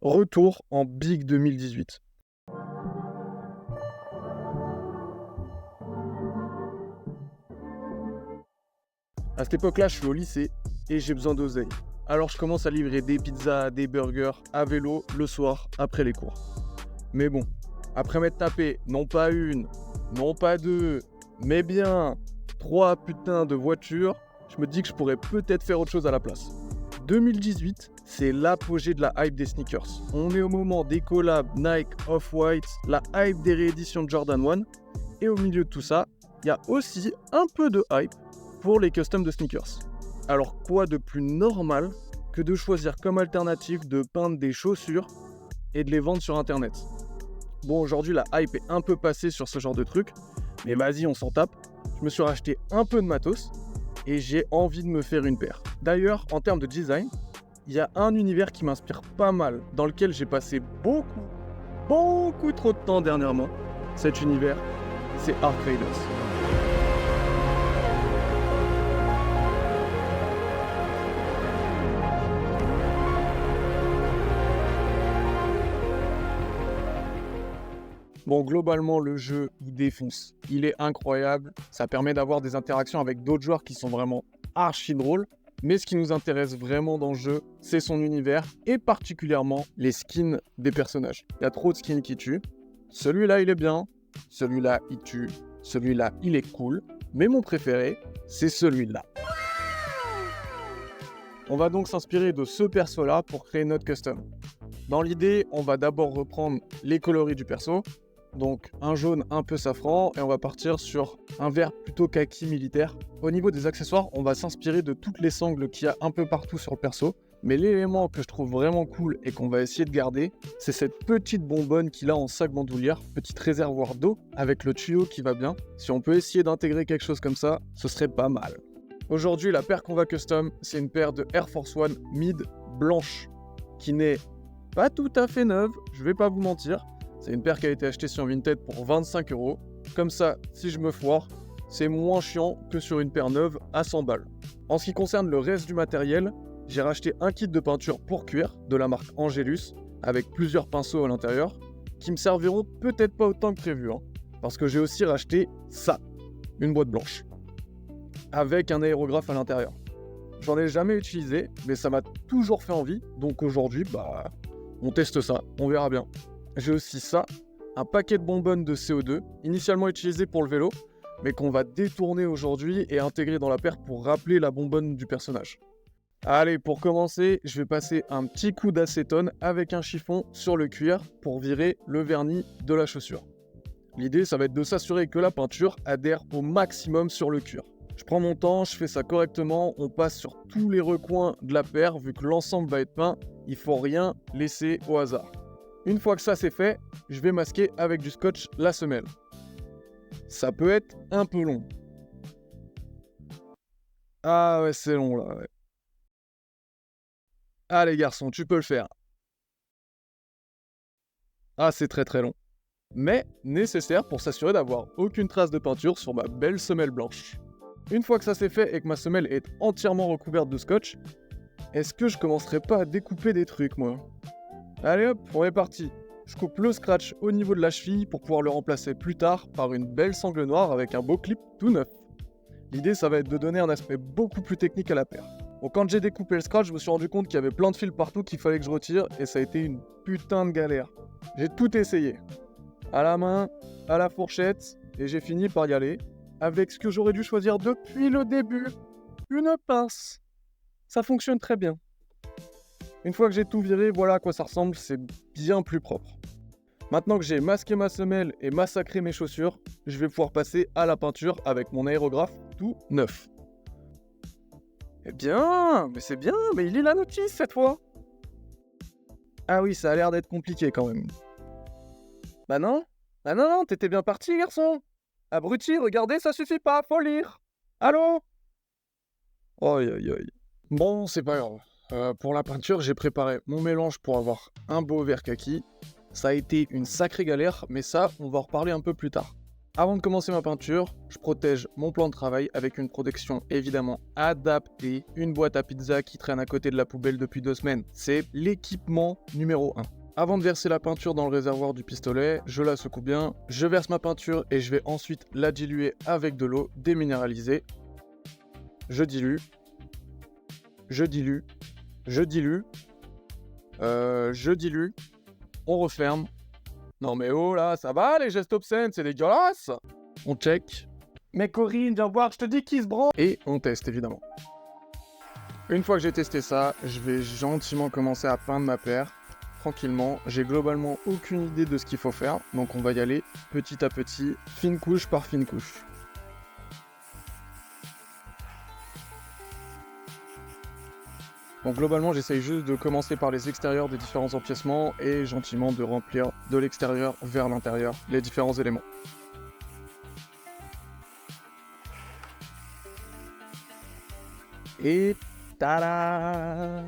Retour en Big 2018. À cette époque-là, je suis au lycée et j'ai besoin d'oseille. Alors je commence à livrer des pizzas, des burgers à vélo le soir après les cours. Mais bon, après m'être tapé non pas une, non pas deux, mais bien 3 putains de voitures, je me dis que je pourrais peut-être faire autre chose à la place. 2018, c'est l'apogée de la hype des sneakers. On est au moment des collabs Nike, Off-White, la hype des rééditions de Jordan 1, et au milieu de tout ça, il y a aussi un peu de hype pour les customs de sneakers. Alors quoi de plus normal que de choisir comme alternative de peindre des chaussures et de les vendre sur internet. Bon, aujourd'hui la hype est un peu passée sur ce genre de truc, mais vas-y, on s'en tape. Je me suis racheté un peu de matos et j'ai envie de me faire une paire. D'ailleurs, en termes de design, il y a un univers qui m'inspire pas mal, dans lequel j'ai passé beaucoup trop de temps dernièrement. Cet univers, c'est Art Traders. Bon, globalement, le jeu, il défonce. Il est incroyable. Ça permet d'avoir des interactions avec d'autres joueurs qui sont vraiment archi drôles. Mais ce qui nous intéresse vraiment dans le jeu, c'est son univers et particulièrement les skins des personnages. Il y a trop de skins qui tuent. Celui-là, il est bien. Celui-là, il tue. Celui-là, il est cool. Mais mon préféré, c'est celui-là. On va donc s'inspirer de ce perso-là pour créer notre custom. Dans l'idée, on va d'abord reprendre les coloris du perso. Donc un jaune un peu safran et on va partir sur un vert plutôt kaki militaire. Au niveau des accessoires, on va s'inspirer de toutes les sangles qu'il y a un peu partout sur le perso. Mais l'élément que je trouve vraiment cool et qu'on va essayer de garder, c'est cette petite bonbonne qu'il a en sac bandoulière, petit réservoir d'eau avec le tuyau qui va bien. Si on peut essayer d'intégrer quelque chose comme ça, ce serait pas mal. Aujourd'hui, la paire qu'on va custom, c'est une paire de Air Force One Mid blanche qui n'est pas tout à fait neuve, je vais pas vous mentir. C'est une paire qui a été achetée sur Vinted pour 25 €. Comme ça, si je me foire, c'est moins chiant que sur une paire neuve à 100 balles. En ce qui concerne le reste du matériel, j'ai racheté un kit de peinture pour cuir de la marque Angelus, avec plusieurs pinceaux à l'intérieur, qui me serviront peut-être pas autant que prévu, parce que j'ai aussi racheté ça, une boîte blanche, avec un aérographe à l'intérieur. J'en ai jamais utilisé, mais ça m'a toujours fait envie, donc aujourd'hui, on teste ça, on verra bien. J'ai aussi ça, un paquet de bonbonnes de CO2, initialement utilisé pour le vélo, mais qu'on va détourner aujourd'hui et intégrer dans la paire pour rappeler la bonbonne du personnage. Allez, pour commencer, je vais passer un petit coup d'acétone avec un chiffon sur le cuir pour virer le vernis de la chaussure. L'idée, ça va être de s'assurer que la peinture adhère au maximum sur le cuir. Je prends mon temps, je fais ça correctement, on passe sur tous les recoins de la paire, vu que l'ensemble va être peint, il faut rien laisser au hasard. Une fois que ça c'est fait, je vais masquer avec du scotch la semelle. Ça peut être un peu long. Ah ouais, c'est long là, ouais. Allez garçon, tu peux le faire. Ah, c'est très long. Mais nécessaire pour s'assurer d'avoir aucune trace de peinture sur ma belle semelle blanche. Une fois que ça c'est fait et que ma semelle est entièrement recouverte de scotch, est-ce que je commencerai pas à découper des trucs moi ? Allez hop, on est parti. Je coupe le scratch au niveau de la cheville pour pouvoir le remplacer plus tard par une belle sangle noire avec un beau clip tout neuf. L'idée ça va être de donner un aspect beaucoup plus technique à la paire. Bon, quand j'ai découpé le scratch, je me suis rendu compte qu'il y avait plein de fils partout qu'il fallait que je retire et ça a été une putain de galère. J'ai tout essayé. À la main, à la fourchette, et j'ai fini par y aller avec ce que j'aurais dû choisir depuis le début, une pince. Ça fonctionne très bien. Une fois que j'ai tout viré, voilà à quoi ça ressemble, c'est bien plus propre. Maintenant que j'ai masqué ma semelle et massacré mes chaussures, je vais pouvoir passer à la peinture avec mon aérographe tout neuf. Eh bien, mais c'est bien, mais il lit la notice cette fois. Ah oui, ça a l'air d'être compliqué quand même. Bah non, t'étais bien parti garçon. Abruti, regardez, ça suffit pas, faut lire. Allô ? Aïe aïe aïe. Bon, c'est pas grave. Pour la peinture, j'ai préparé mon mélange pour avoir un beau vert kaki. Ça a été une sacrée galère, mais ça, on va en reparler un peu plus tard. Avant de commencer ma peinture, je protège mon plan de travail avec une protection évidemment adaptée, une boîte à pizza qui traîne à côté de la poubelle depuis 2 semaines. C'est l'équipement numéro 1. Avant de verser la peinture dans le réservoir du pistolet, je la secoue bien, je verse ma peinture et je vais ensuite la diluer avec de l'eau déminéralisée. Je dilue, je dilue, je dilue, je dilue, on referme. Non mais oh là, ça va les gestes obscènes, c'est dégueulasse. On check. Mais Corinne, viens voir, je te dis qui se branle. Et on teste évidemment. Une fois que j'ai testé ça, je vais gentiment commencer à peindre ma paire. Tranquillement, j'ai globalement aucune idée de ce qu'il faut faire, donc on va y aller petit à petit, fine couche par fine couche. Donc globalement, j'essaye juste de commencer par les extérieurs des différents empiècements et gentiment de remplir de l'extérieur vers l'intérieur les différents éléments. Et tada!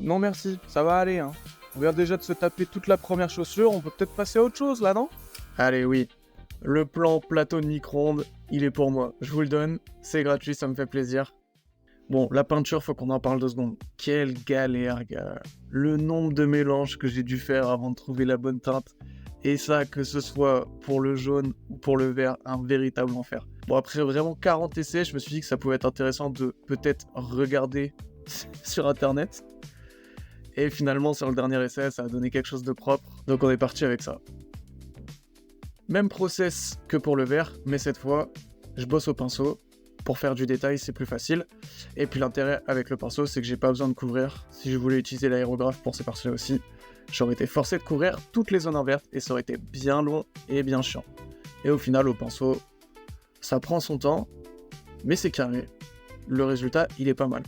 Non merci, ça va aller hein. On vient déjà de se taper toute la première chaussure, on peut peut-être passer à autre chose là, non? Allez oui, le plan plateau de micro-ondes, il est pour moi. Je vous le donne, c'est gratuit, ça me fait plaisir. Bon, la peinture, faut qu'on en parle 2 secondes. Quelle galère, gars. Le nombre de mélanges que j'ai dû faire avant de trouver la bonne teinte. Et ça, que ce soit pour le jaune ou pour le vert, un véritable enfer. Bon, après vraiment 40 essais, je me suis dit que ça pouvait être intéressant de peut-être regarder sur internet. Et finalement, sur le dernier essai, ça a donné quelque chose de propre. Donc on est parti avec ça. Même process que pour le vert, mais cette fois, je bosse au pinceau. Pour faire du détail, c'est plus facile. Et puis l'intérêt avec le pinceau, c'est que j'ai pas besoin de couvrir. Si je voulais utiliser l'aérographe pour ces parties-là aussi, j'aurais été forcé de couvrir toutes les zones en vert et ça aurait été bien long et bien chiant. Et au final, au pinceau, ça prend son temps, mais c'est carré. Le résultat, il est pas mal.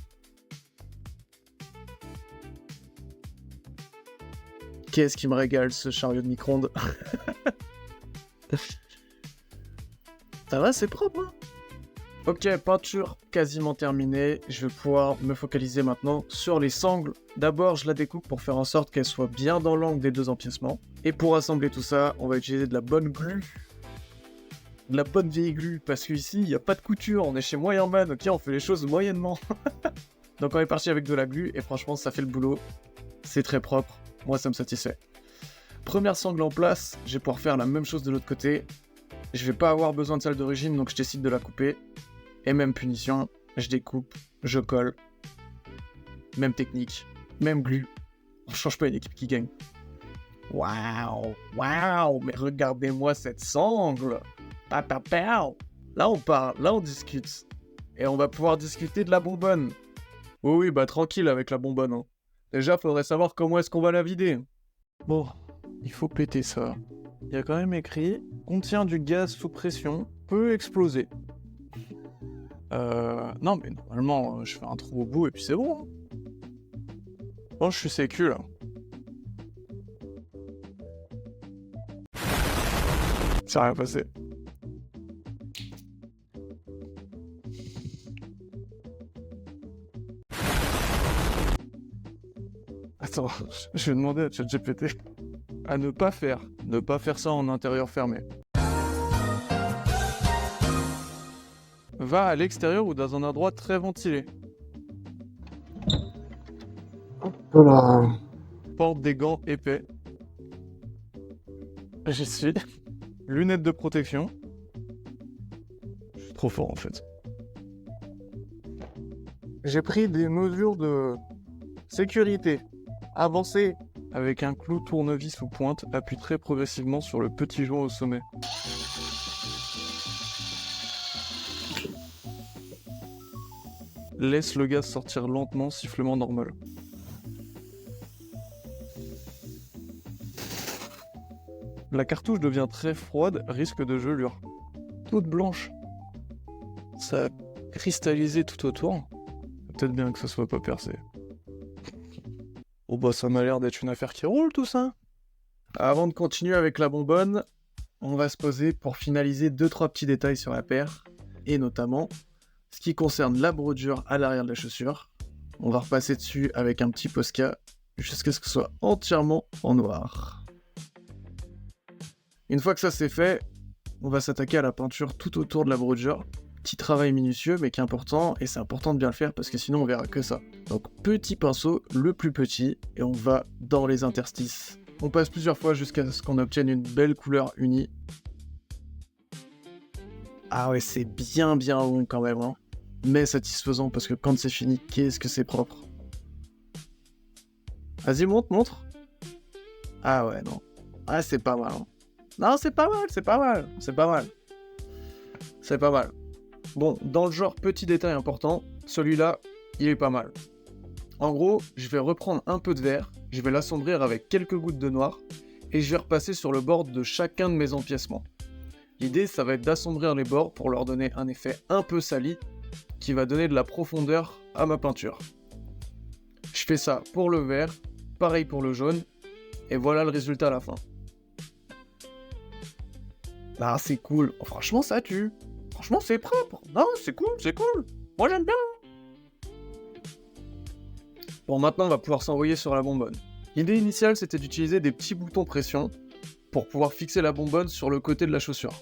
Qu'est-ce qui me régale ce chariot de micro-ondes. Ça va, c'est propre, hein. Ok, peinture quasiment terminée. Je vais pouvoir me focaliser maintenant sur les sangles. D'abord, je la découpe pour faire en sorte qu'elle soit bien dans l'angle des 2 empiècements. Et pour assembler tout ça, on va utiliser de la bonne glu. De la bonne vieille glu, parce qu'ici, il n'y a pas de couture. On est chez Moyen Man, ok, on fait les choses moyennement. Donc on est parti avec de la glu, et franchement, ça fait le boulot. C'est très propre. Moi, ça me satisfait. Première sangle en place, je vais pouvoir faire la même chose de l'autre côté. Je vais pas avoir besoin de celle d'origine, donc je décide de la couper. Et même punition, je découpe, je colle. Même technique, même glu. On change pas une équipe qui gagne. Waouh, waouh, mais regardez-moi cette sangle. Là on parle, là on discute. Et on va pouvoir discuter de la bonbonne. Oui, bah tranquille avec la bonbonne. Hein. Déjà, faudrait savoir comment est-ce qu'on va la vider. Bon, il faut péter ça. Il y a quand même écrit « Contient du gaz sous pression, peut exploser ». Non mais normalement, je fais un trou au bout et puis c'est bon. Hein. Bon, je suis sécu là. C'est rien passé. Attends, je vais demander à ChatGPT à ne pas faire ça en intérieur fermé. Va à l'extérieur ou dans un endroit très ventilé. Voilà. Porte des gants épais. J'y suis. Lunettes de protection. Je suis trop fort en fait. J'ai pris des mesures de sécurité avancées avec un clou tournevis ou pointe. Appuie très progressivement sur le petit joint au sommet. Laisse le gaz sortir lentement, sifflement normal. La cartouche devient très froide, risque de gelure. Toute blanche. Ça a cristallisé tout autour. Peut-être bien que ça soit pas percé. Oh bah ça m'a l'air d'être une affaire qui roule tout ça. Avant de continuer avec la bonbonne, on va se poser pour finaliser 2-3 petits détails sur la paire. Et notamment, ce qui concerne la brodure à l'arrière de la chaussure. On va repasser dessus avec un petit Posca jusqu'à ce que ce soit entièrement en noir. Une fois que ça c'est fait, on va s'attaquer à la peinture tout autour de la broderie. Petit travail minutieux mais qui est important, et c'est important de bien le faire parce que sinon on verra que ça. Donc petit pinceau, le plus petit, et on va dans les interstices. On passe plusieurs fois jusqu'à ce qu'on obtienne une belle couleur unie. Ah ouais, c'est bien long quand même, hein. Mais satisfaisant parce que quand c'est fini, qu'est-ce que c'est propre. Vas-y, montre. Ah ouais, non. Ah, c'est pas mal, hein. Non, c'est pas mal. Bon, dans le genre petit détail important, celui-là, il est pas mal. En gros, je vais reprendre un peu de vert, je vais l'assombrir avec quelques gouttes de noir, et je vais repasser sur le bord de chacun de mes empiècements. L'idée, ça va être d'assombrir les bords pour leur donner un effet un peu sali, qui va donner de la profondeur à ma peinture. Je fais ça pour le vert, pareil pour le jaune, et voilà le résultat à la fin. Ah, c'est cool. Oh, franchement, ça tue. Franchement, c'est propre. Non, c'est cool. Moi, j'aime bien. Bon, maintenant, on va pouvoir s'envoyer sur la bonbonne. L'idée initiale, c'était d'utiliser des petits boutons pression pour pouvoir fixer la bonbonne sur le côté de la chaussure.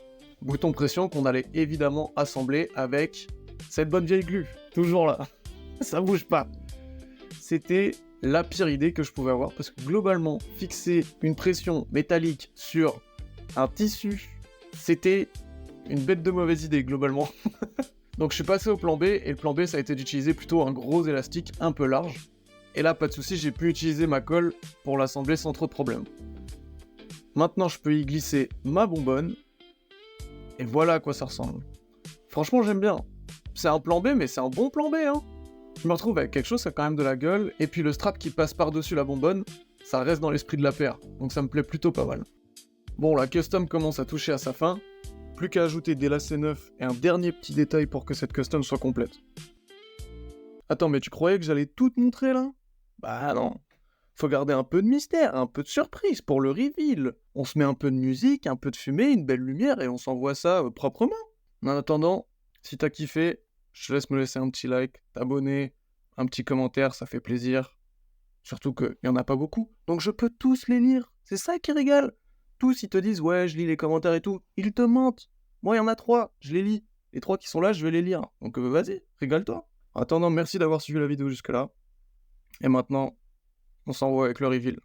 Boutons pression qu'on allait évidemment assembler avec cette bonne vieille glu. Toujours là. Ça bouge pas. C'était la pire idée que je pouvais avoir parce que globalement, fixer une pression métallique sur un tissu, c'était une bête de mauvaise idée globalement. Donc je suis passé au plan B, et le plan B ça a été d'utiliser plutôt un gros élastique un peu large. Et là pas de souci, j'ai pu utiliser ma colle pour l'assembler sans trop de problème. Maintenant je peux y glisser ma bonbonne, et voilà à quoi ça ressemble. Franchement j'aime bien. C'est un plan B mais c'est un bon plan B hein. Je me retrouve avec quelque chose qui a quand même de la gueule, et puis le strap qui passe par-dessus la bonbonne, ça reste dans l'esprit de la paire, donc ça me plaît plutôt pas mal. Bon, la custom commence à toucher à sa fin, plus qu'à ajouter des lacets neufs et un dernier petit détail pour que cette custom soit complète. Attends, mais tu croyais que j'allais tout te montrer là? Bah non. Faut garder un peu de mystère, un peu de surprise pour le reveal. On se met un peu de musique, un peu de fumée, une belle lumière et on s'envoie ça proprement. En attendant, si t'as kiffé, je te laisse me laisser un petit like, t'abonner, un petit commentaire, ça fait plaisir. Surtout qu'il y en a pas beaucoup, donc je peux tous les lire. C'est ça qui régale. Tous, ils te disent, ouais, je lis les commentaires et tout. Ils te mentent. Moi, il y en a 3, je les lis. Les 3 qui sont là, je vais les lire. Donc vas-y, régale-toi. En attendant, merci d'avoir suivi la vidéo jusque-là. Et maintenant, on s'envoie avec le reveal.